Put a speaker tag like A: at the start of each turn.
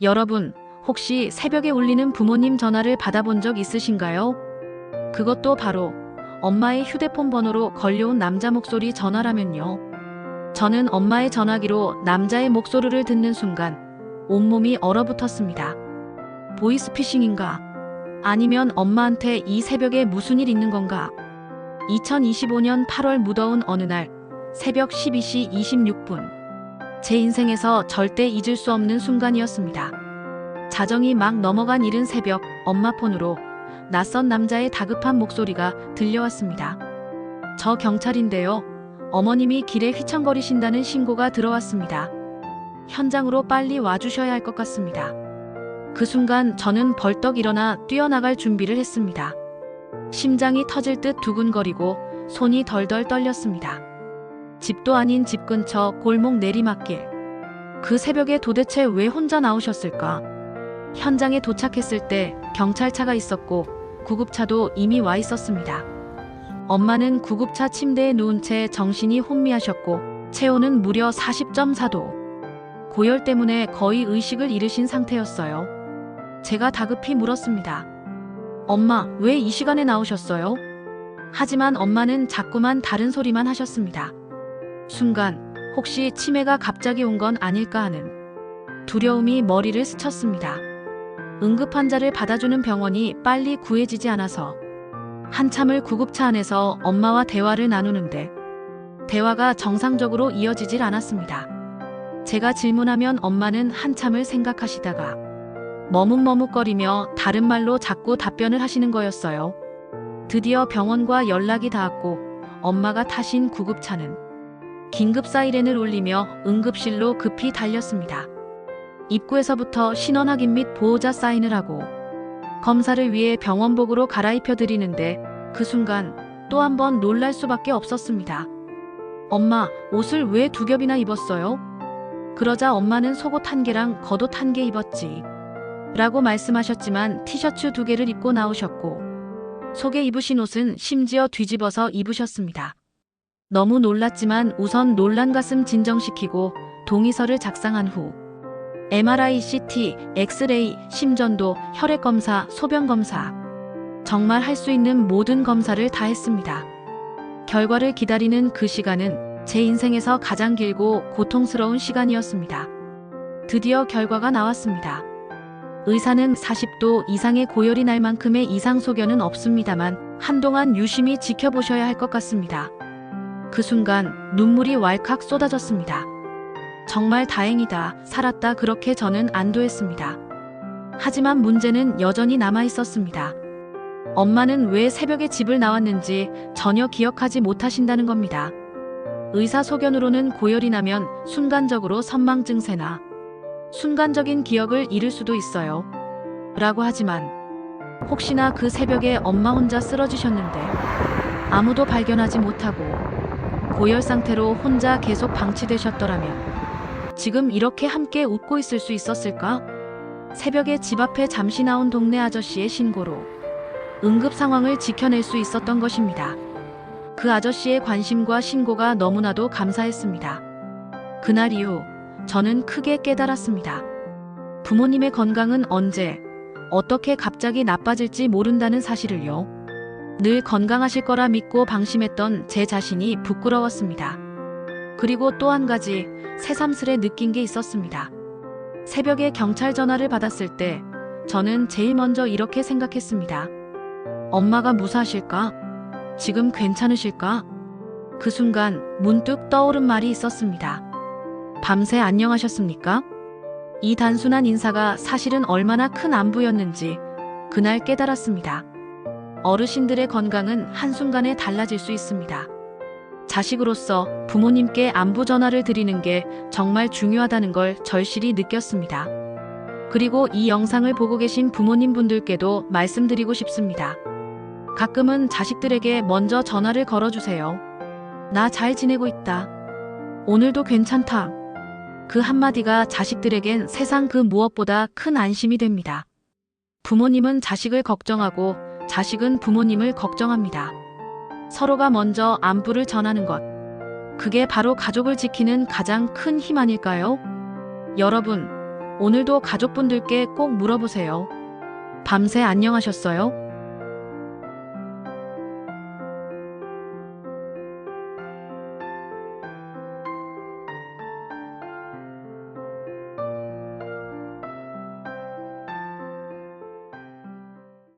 A: 여러분, 혹시 새벽에 울리는 부모님 전화를 받아본 적 있으신가요? 그것도 바로 엄마의 휴대폰 번호로 걸려온 남자 목소리 전화라면요. 저는 엄마의 전화기로 남자의 목소리를 듣는 순간 온몸이 얼어붙었습니다. 보이스피싱인가? 아니면 엄마한테 이 새벽에 무슨 일 있는 건가? 2025년 8월 무더운 어느 날 새벽 12시 26분. 제 인생에서 절대 잊을 수 없는 순간이었습니다. 자정이 막 넘어간 이른 새벽 엄마 폰으로 낯선 남자의 다급한 목소리가 들려왔습니다. 저 경찰인데요. 어머님이 길에 휘청거리신다는 신고가 들어왔습니다. 현장으로 빨리 와주셔야 할 것 같습니다. 그 순간 저는 벌떡 일어나 뛰어나갈 준비를 했습니다. 심장이 터질 듯 두근거리고 손이 덜덜 떨렸습니다. 집도 아닌 집 근처 골목 내리막길. 그 새벽에 도대체 왜 혼자 나오셨을까? 현장에 도착했을 때 경찰차가 있었고 구급차도 이미 와 있었습니다. 엄마는 구급차 침대에 누운 채 정신이 혼미하셨고 체온은 무려 40.4도. 고열 때문에 거의 의식을 잃으신 상태였어요. 제가 다급히 물었습니다. 엄마, 왜 이 시간에 나오셨어요? 하지만 엄마는 자꾸만 다른 소리만 하셨습니다. 순간 혹시 치매가 갑자기 온 건 아닐까 하는 두려움이 머리를 스쳤습니다. 응급환자를 받아주는 병원이 빨리 구해지지 않아서 한참을 구급차 안에서 엄마와 대화를 나누는데 대화가 정상적으로 이어지질 않았습니다. 제가 질문하면 엄마는 한참을 생각하시다가 머뭇머뭇거리며 다른 말로 자꾸 답변을 하시는 거였어요. 드디어 병원과 연락이 닿았고 엄마가 타신 구급차는 긴급 사이렌을 울리며 응급실로 급히 달렸습니다. 입구에서부터 신원 확인 및 보호자 사인을 하고 검사를 위해 병원복으로 갈아입혀 드리는데 그 순간 또 한 번 놀랄 수밖에 없었습니다. 엄마, 옷을 왜 2겹이나 입었어요? 그러자 엄마는 속옷 1개랑 겉옷 1개 입었지. 라고 말씀하셨지만 티셔츠 2개를 입고 나오셨고 속에 입으신 옷은 심지어 뒤집어서 입으셨습니다. 너무 놀랐지만 우선 놀란 가슴 진정시키고 동의서를 작성한 후 MRI, CT, 엑스레이, 심전도, 혈액검사, 소변검사 정말 할 수 있는 모든 검사를 다 했습니다. 결과를 기다리는 그 시간은 제 인생에서 가장 길고 고통스러운 시간이었습니다. 드디어 결과가 나왔습니다. 의사는 40도 이상의 고열이 날 만큼의 이상 소견은 없습니다만 한동안 유심히 지켜보셔야 할 것 같습니다. 그 순간 눈물이 왈칵 쏟아졌습니다. 정말 다행이다, 살았다 그렇게 저는 안도했습니다. 하지만 문제는 여전히 남아 있었습니다. 엄마는 왜 새벽에 집을 나왔는지 전혀 기억하지 못하신다는 겁니다. 의사 소견으로는 고열이 나면 순간적으로 선망 증세나 순간적인 기억을 잃을 수도 있어요. 라고 하지만 혹시나 그 새벽에 엄마 혼자 쓰러지셨는데 아무도 발견하지 못하고 고열 상태로 혼자 계속 방치되셨더라면 지금 이렇게 함께 웃고 있을 수 있었을까? 새벽에 집 앞에 잠시 나온 동네 아저씨의 신고로 응급 상황을 지켜낼 수 있었던 것입니다. 그 아저씨의 관심과 신고가 너무나도 감사했습니다. 그날 이후 저는 크게 깨달았습니다. 부모님의 건강은 언제, 어떻게 갑자기 나빠질지 모른다는 사실을요. 늘 건강하실 거라 믿고 방심했던 제 자신이 부끄러웠습니다. 그리고 또 한 가지 새삼스레 느낀 게 있었습니다. 새벽에 경찰 전화를 받았을 때 저는 제일 먼저 이렇게 생각했습니다. 엄마가 무사하실까? 지금 괜찮으실까? 그 순간 문득 떠오른 말이 있었습니다. 밤새 안녕하셨습니까? 이 단순한 인사가 사실은 얼마나 큰 안부였는지 그날 깨달았습니다. 어르신들의 건강은 한순간에 달라질 수 있습니다. 자식으로서 부모님께 안부 전화를 드리는 게 정말 중요하다는 걸 절실히 느꼈습니다. 그리고 이 영상을 보고 계신 부모님 분들께도 말씀드리고 싶습니다. 가끔은 자식들에게 먼저 전화를 걸어주세요. 나 잘 지내고 있다. 오늘도 괜찮다. 그 한마디가 자식들에겐 세상 그 무엇보다 큰 안심이 됩니다. 부모님은 자식을 걱정하고 자식은 부모님을 걱정합니다. 서로가 먼저 안부를 전하는 것. 그게 바로 가족을 지키는 가장 큰 힘 아닐까요? 여러분, 오늘도 가족분들께 꼭 물어보세요. 밤새 안녕하셨어요?